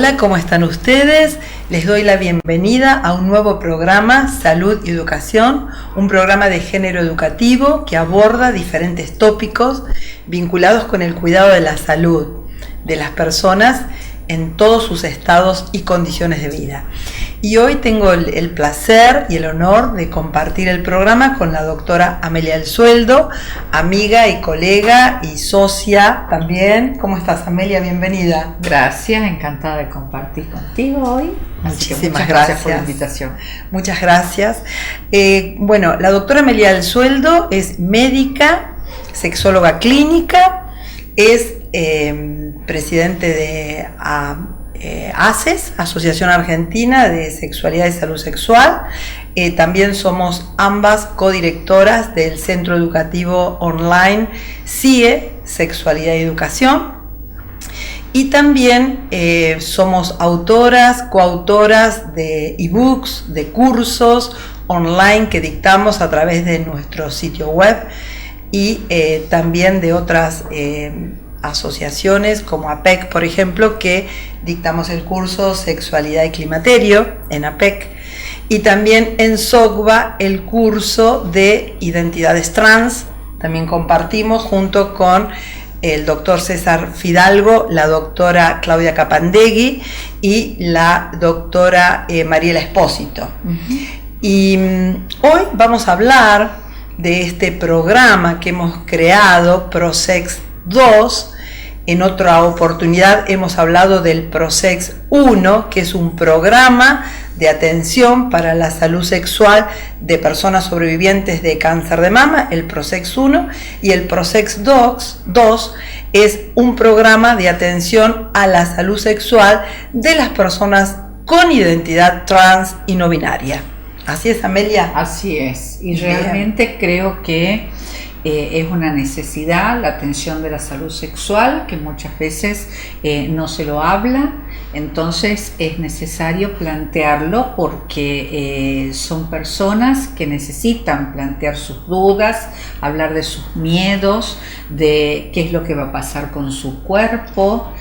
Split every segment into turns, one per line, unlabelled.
Hola, ¿cómo están ustedes? Les doy la bienvenida a un nuevo programa, Salud y Educación, un programa de género educativo que aborda diferentes tópicos vinculados con el cuidado de la salud de las personas en todos sus estados y condiciones de vida. Y hoy tengo el placer y el honor de compartir el programa con la doctora Amelia El Sueldo, amiga y colega y socia también. ¿Cómo estás, Amelia? Bienvenida.
Gracias, encantada de compartir contigo hoy.
Muchísimas
gracias por la invitación.
Muchas gracias. Bueno, la doctora Amelia El Sueldo es médica, sexóloga clínica, es presidente de ACES, Asociación Argentina de Sexualidad y Salud Sexual. También somos ambas codirectoras del Centro Educativo Online CIE, Sexualidad y Educación. Y también somos autoras, coautoras de ebooks, de cursos online que dictamos a través de nuestro sitio web y también de otras asociaciones como APEC, por ejemplo, que dictamos el curso Sexualidad y Climaterio en APEC, y también en SOCBA el curso de Identidades Trans. También compartimos junto con el doctor César Fidalgo, la doctora Claudia Capandegui y la doctora Mariela Espósito. Y hoy vamos a hablar de este programa que hemos creado, ProSex 2. En otra oportunidad hemos hablado del ProSex 1, que es un programa de atención para la salud sexual de personas sobrevivientes de cáncer de mama, el ProSex 1, y el ProSex 2 es un programa de atención a la salud sexual de las personas con identidad trans y no binaria. ¿Así es, Amelia?
Así es, y realmente creo que es una necesidad la atención de la salud sexual, que muchas veces no se lo habla. Entonces es necesario plantearlo porque son personas que necesitan plantear sus dudas, hablar de sus miedos, de qué es lo que va a pasar con su cuerpo,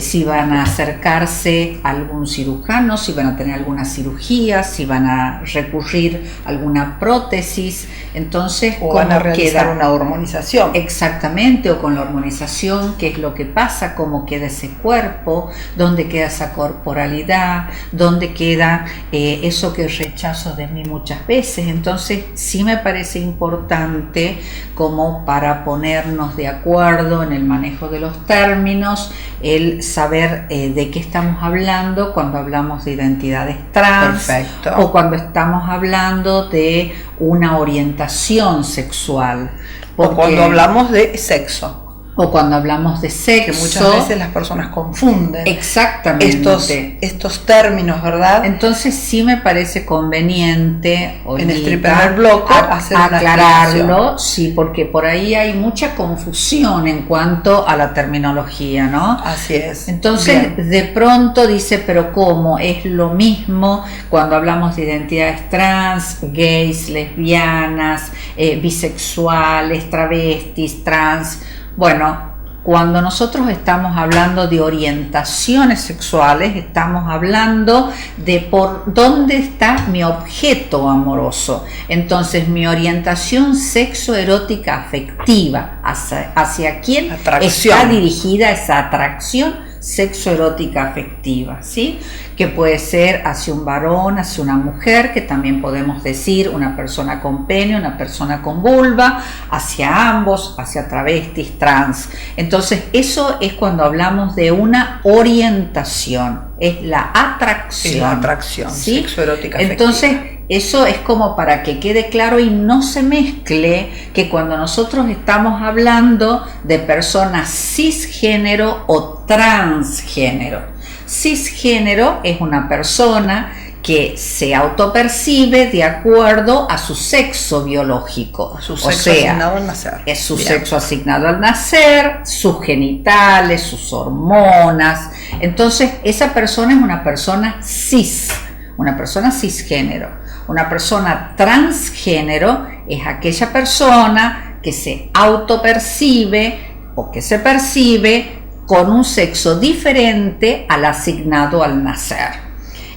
si van a acercarse a algún cirujano, si van a tener alguna cirugía, si van a recurrir a alguna prótesis. Entonces,
o van a realizar una hormonización.
Exactamente, o con la hormonización, qué es lo que pasa, cómo queda ese cuerpo, dónde queda esa corporalidad, dónde queda eso que rechazo de mí muchas veces. Entonces sí me parece importante como para ponernos de acuerdo en el manejo de los términos, el saber de qué estamos hablando cuando hablamos de identidades trans.
Perfecto.
O cuando estamos hablando de una orientación sexual.
O cuando hablamos de sexo.
O cuando hablamos de sexo.
Que muchas veces las personas confunden.
Exactamente.
Estos términos, ¿verdad?
Entonces sí me parece conveniente
en este primer bloque
aclararlo, sí, porque por ahí hay mucha confusión en cuanto a la terminología, ¿no?
Así es.
Entonces de pronto dice, pero ¿cómo? Es lo mismo cuando hablamos de identidades trans, gays, lesbianas, bisexuales, travestis, trans. Bueno, cuando nosotros estamos hablando de orientaciones sexuales, estamos hablando de por dónde está mi objeto amoroso. Entonces, mi orientación sexoerótica afectiva, hacia quién está dirigida esa atracción sexoerótica afectiva, ¿sí? Que puede ser hacia un varón, hacia una mujer, que también podemos decir una persona con pene, una persona con vulva, hacia ambos, hacia travestis, trans. Entonces eso es cuando hablamos de una orientación, es la atracción.
Es la atracción,
¿sí?
Sexoerótica afectiva.
Entonces eso es como para que quede claro y no se mezcle que cuando nosotros estamos hablando de personas cisgénero o transgénero. Cisgénero es una persona que se autopercibe de acuerdo a su sexo biológico.
Su sexo asignado al nacer.
Es su sexo asignado al nacer, sus genitales, sus hormonas. Entonces, esa persona es una persona cis, una persona cisgénero. Una persona transgénero es aquella persona que se autopercibe o que se percibe con un sexo diferente al asignado al nacer.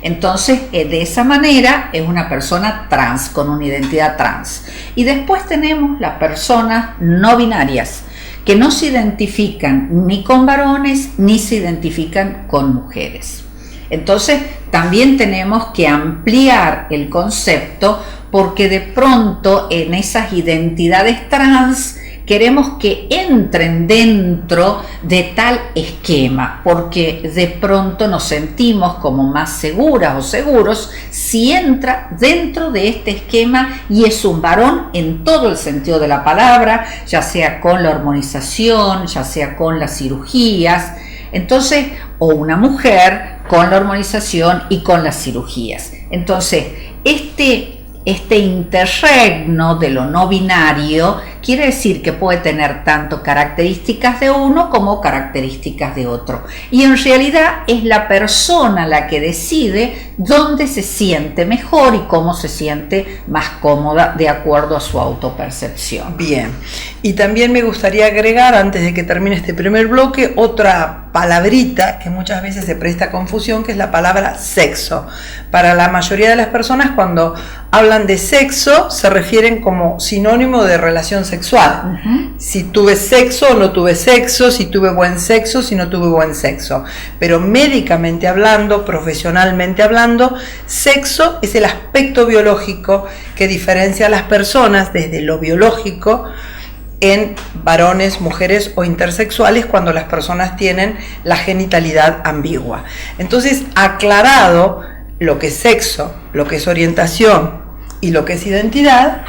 Entonces, de esa manera es una persona trans, con una identidad trans. Y después tenemos las personas no binarias, que no se identifican ni con varones ni se identifican con mujeres. Entonces, también tenemos que ampliar el concepto, porque de pronto en esas identidades trans queremos que entren dentro de tal esquema, porque de pronto nos sentimos como más seguras o seguros si entra dentro de este esquema y es un varón en todo el sentido de la palabra, ya sea con la hormonización, ya sea con las cirugías, entonces, o una mujer con la hormonización y con las cirugías. Entonces, este interregno de lo no binario quiere decir que puede tener tanto características de uno como características de otro. Y en realidad es la persona la que decide dónde se siente mejor y cómo se siente más cómoda de acuerdo a su autopercepción.
Bien, y también me gustaría agregar, antes de que termine este primer bloque, otra palabrita que muchas veces se presta a confusión, que es la palabra sexo. Para la mayoría de las personas, cuando hablan de sexo, se refieren como sinónimo de relación sexual. Si tuve sexo o no tuve sexo, si tuve buen sexo, si no tuve buen sexo. Pero médicamente hablando, profesionalmente hablando, sexo es el aspecto biológico que diferencia a las personas desde lo biológico en varones, mujeres o intersexuales, cuando las personas tienen la genitalidad ambigua. Entonces, aclarado lo que es sexo, lo que es orientación y lo que es identidad,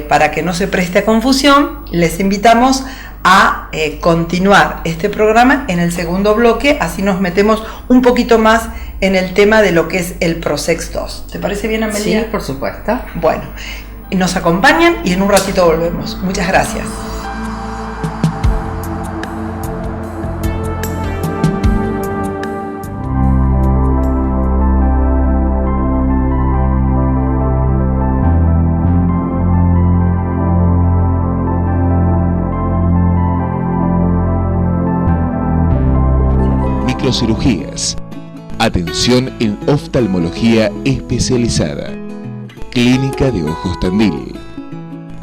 para que no se preste a confusión, les invitamos a continuar este programa en el segundo bloque, así nos metemos un poquito más en el tema de lo que es el ProSex 2. ¿Te parece bien, Amelia?
Sí, por supuesto.
Bueno, nos acompañan y en un ratito volvemos. Muchas gracias.
Microcirugías. Atención en oftalmología especializada. Clínica de Ojos Tandil.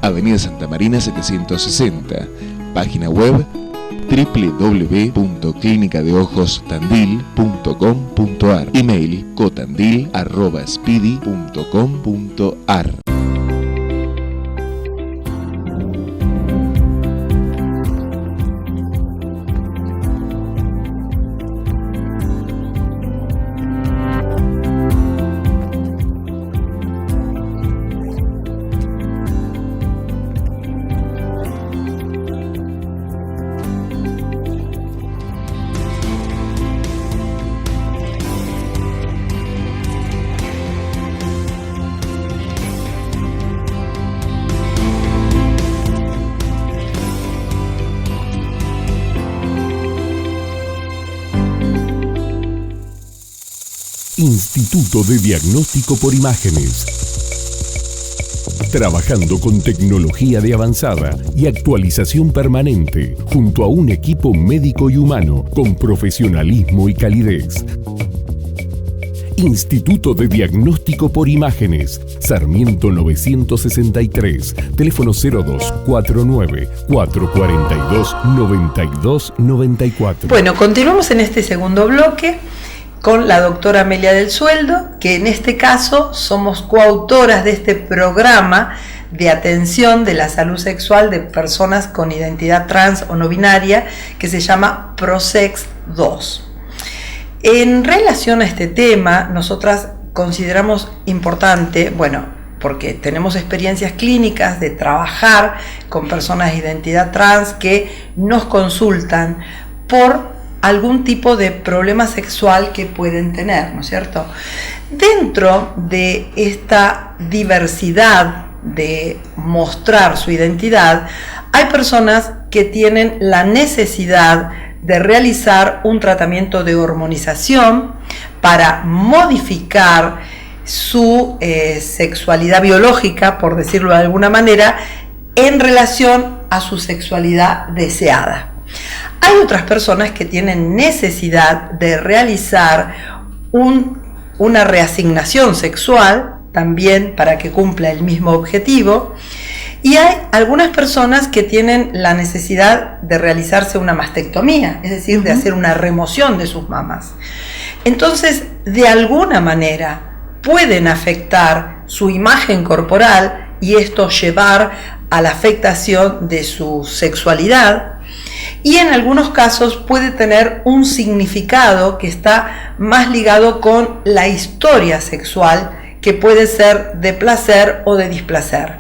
Avenida Santa Marina 760. Página web www.clinicadeojostandil.com.ar. Email cotandil@speedy.com.ar.
Instituto de Diagnóstico por Imágenes. Trabajando con tecnología de avanzada y actualización permanente, junto a un equipo médico y humano con profesionalismo y calidez. Instituto de Diagnóstico por Imágenes, Sarmiento 963, teléfono 0249 442 9294.
Bueno, continuamos en este segundo bloque con la doctora Amelia del Sueldo, que en este caso somos coautoras de este programa de atención de la salud sexual de personas con identidad trans o no binaria, que se llama ProSex 2. En relación a este tema, nosotras consideramos importante, porque tenemos experiencias clínicas de trabajar con personas de identidad trans que nos consultan por algún tipo de problema sexual que pueden tener, ¿no es cierto? Dentro de esta diversidad de mostrar su identidad, hay personas que tienen la necesidad de realizar un tratamiento de hormonización para modificar su sexualidad biológica, por decirlo de alguna manera, en relación a su sexualidad deseada. Hay otras personas que tienen necesidad de realizar una reasignación sexual, también para que cumpla el mismo objetivo, y hay algunas personas que tienen la necesidad de realizarse una mastectomía, es decir, de hacer una remoción de sus mamas. Entonces, de alguna manera, pueden afectar su imagen corporal y esto llevar a la afectación de su sexualidad, y en algunos casos puede tener un significado que está más ligado con la historia sexual, que puede ser de placer o de displacer.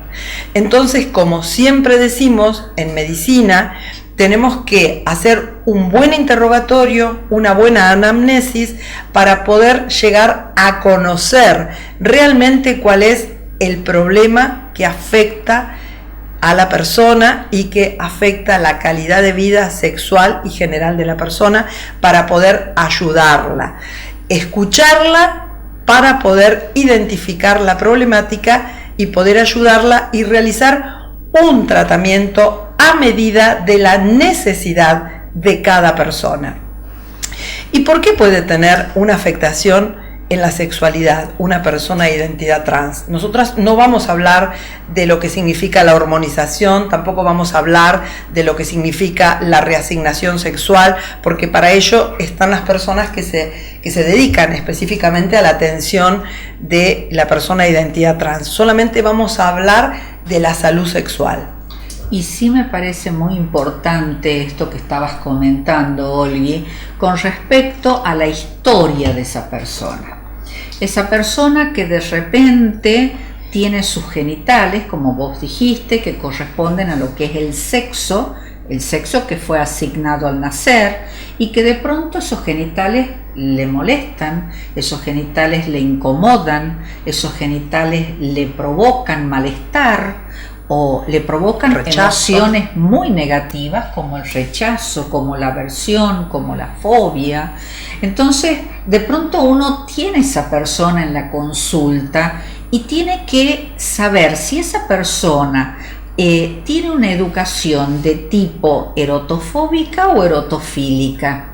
Entonces, como siempre decimos en medicina, tenemos que hacer un buen interrogatorio, una buena anamnesis, para poder llegar a conocer realmente cuál es el problema que afecta a la persona y que afecta la calidad de vida sexual y general de la persona, para poder ayudarla, escucharla para poder identificar la problemática y poder ayudarla y realizar un tratamiento a medida de la necesidad de cada persona. ¿Y por qué puede tener una afectación en la sexualidad una persona de identidad trans? Nosotras no vamos a hablar de lo que significa la hormonización, tampoco vamos a hablar de lo que significa la reasignación sexual, porque para ello están las personas que se dedican específicamente a la atención de la persona de identidad trans. Solamente vamos a hablar de la salud sexual.
Y sí me parece muy importante esto que estabas comentando, Olgi, con respecto a la historia de esa persona. Esa persona que de repente tiene sus genitales, como vos dijiste, que corresponden a lo que es el sexo que fue asignado al nacer, y que de pronto esos genitales le molestan, esos genitales le incomodan, esos genitales le provocan malestar, o le provocan emociones muy negativas, como el rechazo, como la aversión, como la fobia. Entonces, de pronto uno tiene esa persona en la consulta y tiene que saber si esa persona tiene una educación de tipo erotofóbica o erotofílica.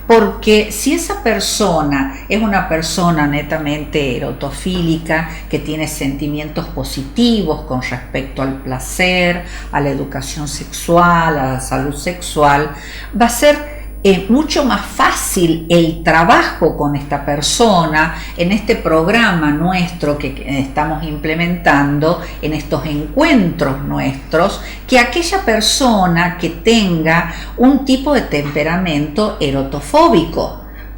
Porque si esa persona es una persona netamente erotofílica, que tiene sentimientos positivos con respecto al placer, a la educación sexual, a la salud sexual, va a ser mucho más fácil el trabajo con esta persona en este programa nuestro que estamos implementando, en estos encuentros nuestros, que aquella persona que tenga un tipo de temperamento erotofóbico,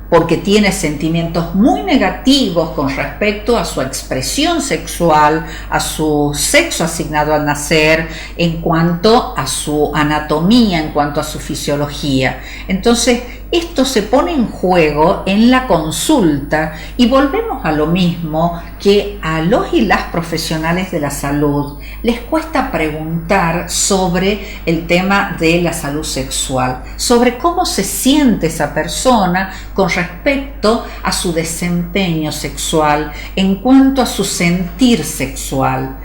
porque tiene sentimientos muy negativos con respecto a su expresión sexual, a su sexo asignado al nacer, en cuanto a su anatomía, en cuanto a su fisiología. Entonces, esto se pone en juego en la consulta y volvemos a lo mismo, que a los y las profesionales de la salud les cuesta preguntar sobre el tema de la salud sexual, sobre cómo se siente esa persona con respecto a su desempeño sexual, en cuanto a su sentir sexual.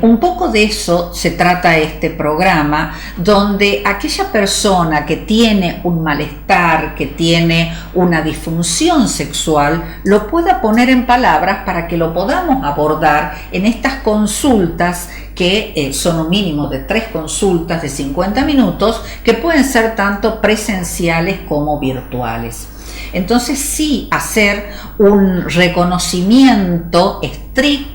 Un poco de eso se trata este programa, donde aquella persona que tiene un malestar, que tiene una disfunción sexual, lo pueda poner en palabras para que lo podamos abordar en estas consultas que son un mínimo de 3 consultas de 50 minutos, que pueden ser tanto presenciales como virtuales. Entonces sí, hacer un reconocimiento estricto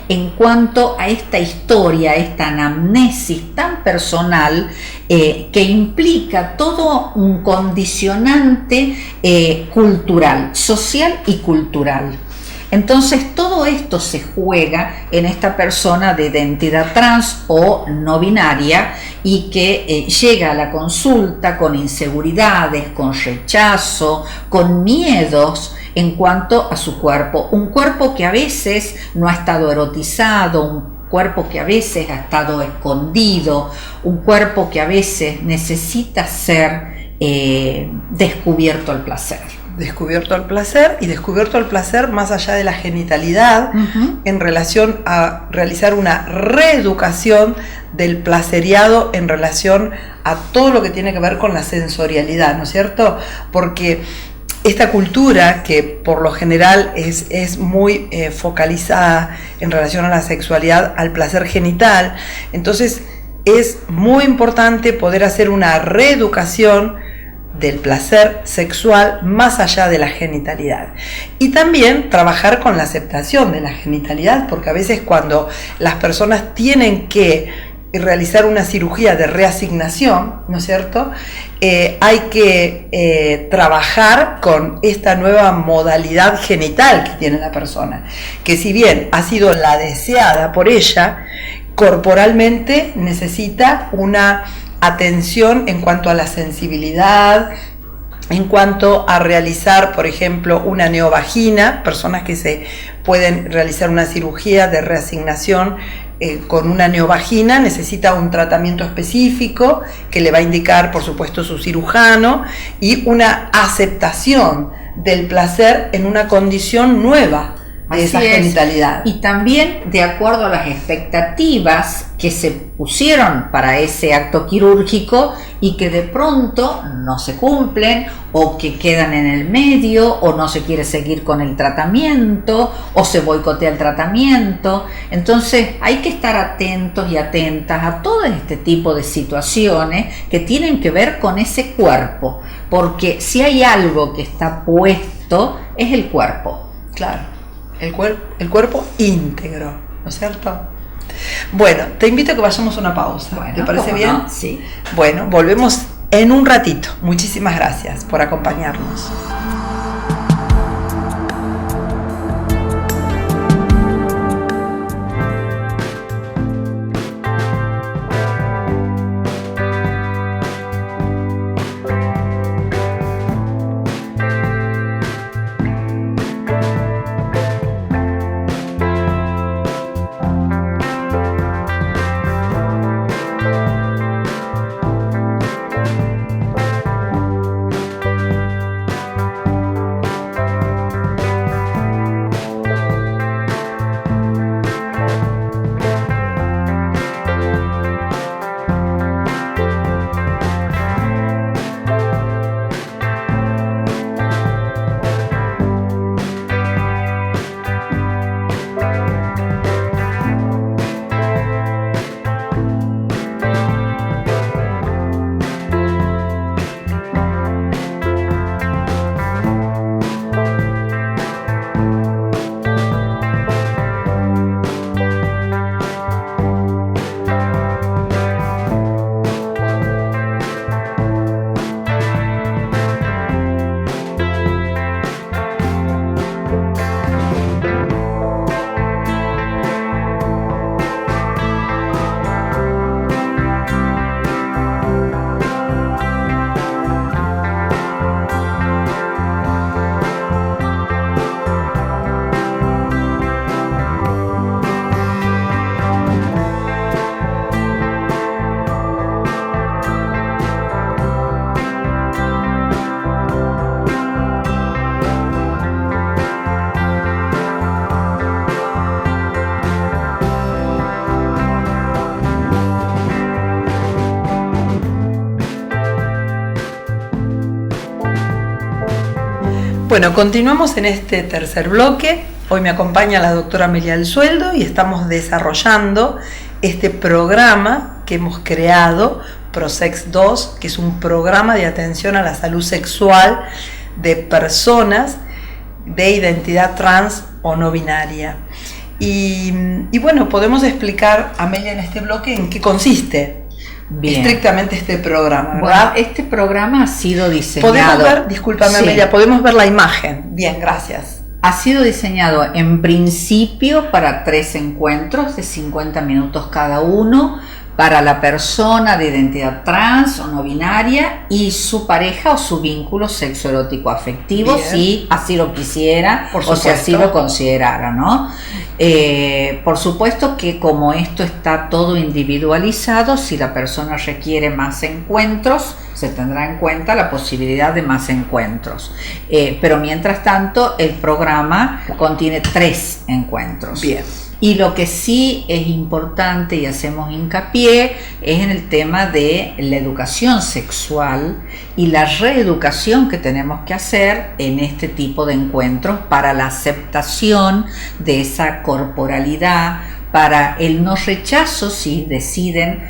en cuanto a esta historia, esta anamnesis tan personal, que implica todo un condicionante cultural, social y cultural. Entonces todo esto se juega en esta persona de identidad trans o no binaria, y que llega a la consulta con inseguridades, con rechazo, con miedos en cuanto a su cuerpo, un cuerpo que a veces no ha estado erotizado, un cuerpo que a veces ha estado escondido, un cuerpo que a veces necesita ser descubierto al placer.
descubierto el placer, y descubierto el placer más allá de la genitalidad, en relación a realizar una reeducación del placeriado en relación a todo lo que tiene que ver con la sensorialidad, ¿no es cierto? Porque esta cultura, que por lo general es muy focalizada en relación a la sexualidad, al placer genital, entonces es muy importante poder hacer una reeducación del placer sexual más allá de la genitalidad. Y también trabajar con la aceptación de la genitalidad, porque a veces cuando las personas tienen que realizar una cirugía de reasignación, ¿no es cierto? Hay que trabajar con esta nueva modalidad genital que tiene la persona, que si bien ha sido la deseada por ella, corporalmente necesita una atención en cuanto a la sensibilidad, en cuanto a realizar, por ejemplo, una neovagina, personas que se pueden realizar una cirugía de reasignación con una neovagina, necesita un tratamiento específico que le va a indicar, por supuesto, su cirujano, y una aceptación del placer en una condición nueva de esa genitalidad.
Y también de acuerdo a las expectativas que se pusieron para ese acto quirúrgico y que de pronto no se cumplen, o que quedan en el medio, o no se quiere seguir con el tratamiento, o se boicotea el tratamiento. Entonces hay que estar atentos y atentas a todo este tipo de situaciones que tienen que ver con ese cuerpo, porque si hay algo que está puesto es el cuerpo.
Claro. El cuerpo íntegro, ¿no es cierto? Bueno, te invito a que vayamos a una pausa.
Bueno,
¿te parece bien?
No? Sí.
Bueno, volvemos en un ratito. Muchísimas gracias por acompañarnos. Bueno, continuamos en este tercer bloque. Hoy me acompaña la doctora Amelia del Sueldo y estamos desarrollando este programa que hemos creado, ProSex 2, que es un programa de atención a la salud sexual de personas de identidad trans o no binaria. Y bueno, podemos explicar, Amelia, en este bloque en qué consiste. Bien. Estrictamente este programa, ¿verdad?
Bueno, este programa ha sido diseñado...
Podemos ver, discúlpame, sí. Amelia, podemos ver la imagen. Bien, gracias.
Ha sido diseñado en principio para 3 encuentros de 50 minutos cada uno, para la persona de identidad trans o no binaria y su pareja o su vínculo sexoerótico afectivo,
Bien.
si así lo quisiera
Por
o si así
supuesto.
lo considerara, ¿no? Por supuesto que como esto está todo individualizado, si la persona requiere más encuentros, se tendrá en cuenta la posibilidad de más encuentros. Pero mientras tanto, el programa contiene 3 encuentros.
Bien.
Y lo que sí es importante y hacemos hincapié es en el tema de la educación sexual y la reeducación que tenemos que hacer en este tipo de encuentros para la aceptación de esa corporalidad, para el no rechazo si deciden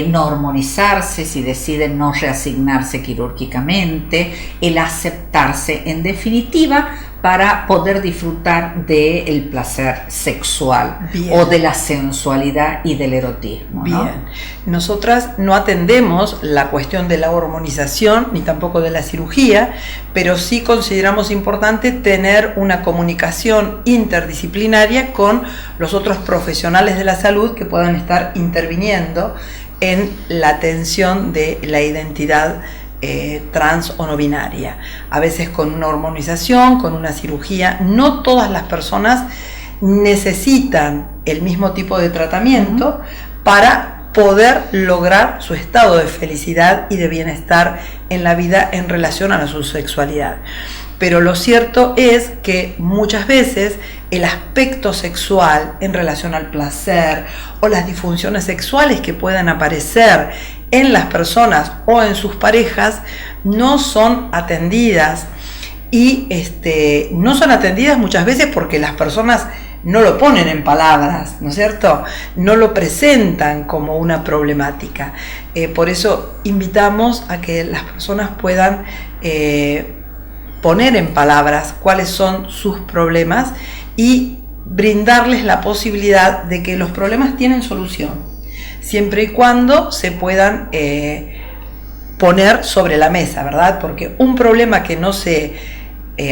no hormonizarse, si deciden no reasignarse quirúrgicamente, el aceptarse en definitiva para poder disfrutar del placer sexual.
Bien.
O de la sensualidad y del erotismo, ¿no?
Bien, nosotras no atendemos la cuestión de la hormonización ni tampoco de la cirugía, pero sí consideramos importante tener una comunicación interdisciplinaria con los otros profesionales de la salud que puedan estar interviniendo en la atención de la identidad trans o no binaria, a veces con una hormonización, con una cirugía. No todas las personas necesitan el mismo tipo de tratamiento para poder lograr su estado de felicidad y de bienestar en la vida en relación a su sexualidad. Pero lo cierto es que muchas veces el aspecto sexual en relación al placer o las disfunciones sexuales que puedan aparecer en las personas o en sus parejas no son atendidas, y no son atendidas muchas veces porque las personas no lo ponen en palabras, ¿no es cierto? No lo presentan como una problemática. Por eso invitamos a que las personas puedan poner en palabras cuáles son sus problemas y brindarles la posibilidad de que los problemas tienen solución, siempre y cuando se puedan poner sobre la mesa, ¿verdad? Porque un problema que no se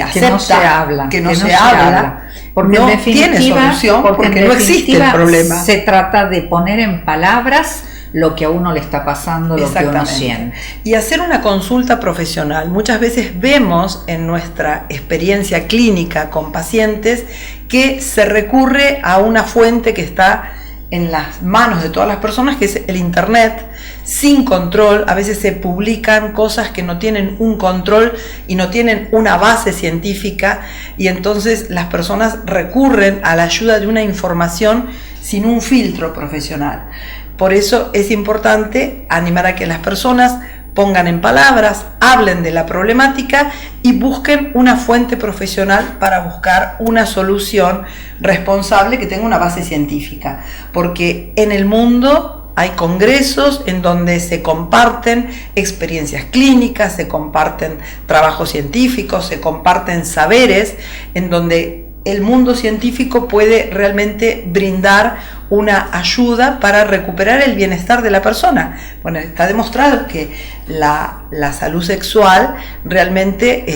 acepta, que no se habla,
porque
no
en definitiva,
tiene solución, porque
en
no existe el
definitiva
problema.
Se trata de poner en palabras lo que a uno le está pasando, lo que uno siente.
Y hacer una consulta profesional. Muchas veces vemos en nuestra experiencia clínica con pacientes que se recurre a una fuente que está en las manos de todas las personas, que es el internet, sin control. A veces se publican cosas que no tienen un control y no tienen una base científica, y entonces las personas recurren a la ayuda de una información sin un filtro profesional. Por eso es importante animar a que las personas pongan en palabras, hablen de la problemática y busquen una fuente profesional para buscar una solución responsable que tenga una base científica. Porque en el mundo hay congresos en donde se comparten experiencias clínicas, se comparten trabajos científicos, se comparten saberes, en donde el mundo científico puede realmente brindar una ayuda para recuperar el bienestar de la persona. Bueno, está demostrado que la salud sexual realmente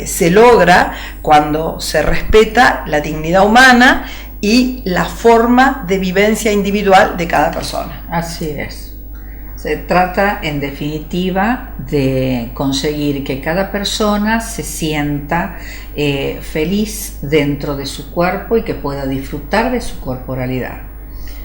se logra cuando se respeta la dignidad humana y la forma de vivencia individual de cada persona.
Así es. Se trata, en definitiva, de conseguir que cada persona se sienta feliz dentro de su cuerpo y que pueda disfrutar de su corporalidad.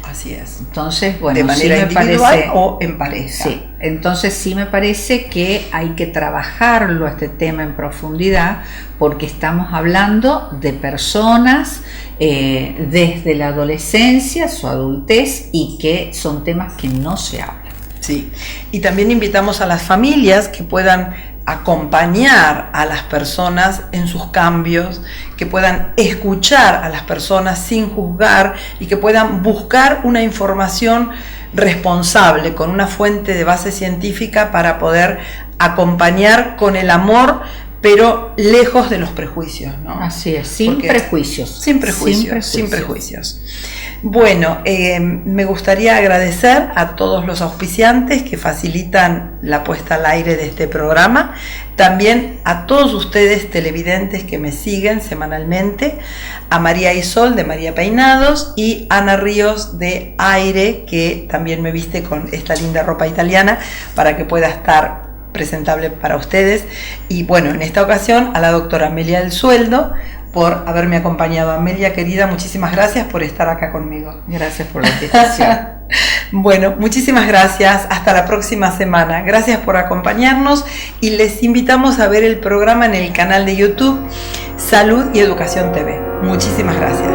Así es.
Entonces, bueno,
de manera
sí
individual
parece,
o en pareja.
Sí, entonces sí me parece que hay que trabajarlo, este tema, en profundidad, porque estamos hablando de personas desde la adolescencia, su adultez, y que son temas que no se hablan.
Sí, y también invitamos a las familias que puedan acompañar a las personas en sus cambios, que puedan escuchar a las personas sin juzgar y que puedan buscar una información responsable con una fuente de base científica para poder acompañar con el amor, pero lejos de los prejuicios, ¿no?
Así es, sin
Porque
prejuicios.
Sin prejuicios. Bueno, me gustaría agradecer a todos los auspiciantes que facilitan la puesta al aire de este programa, también a todos ustedes televidentes que me siguen semanalmente, a María Isol de María Peinados y Ana Ríos de Aire, que también me viste con esta linda ropa italiana para que pueda estar presentable para ustedes. Y bueno, en esta ocasión a la doctora Amelia del Sueldo por haberme acompañado. Amelia, querida, muchísimas gracias por estar acá conmigo.
Gracias por la invitación.
Bueno, muchísimas gracias. Hasta la próxima semana. Gracias por acompañarnos y les invitamos a ver el programa en el canal de YouTube Salud y Educación TV. Muchísimas gracias.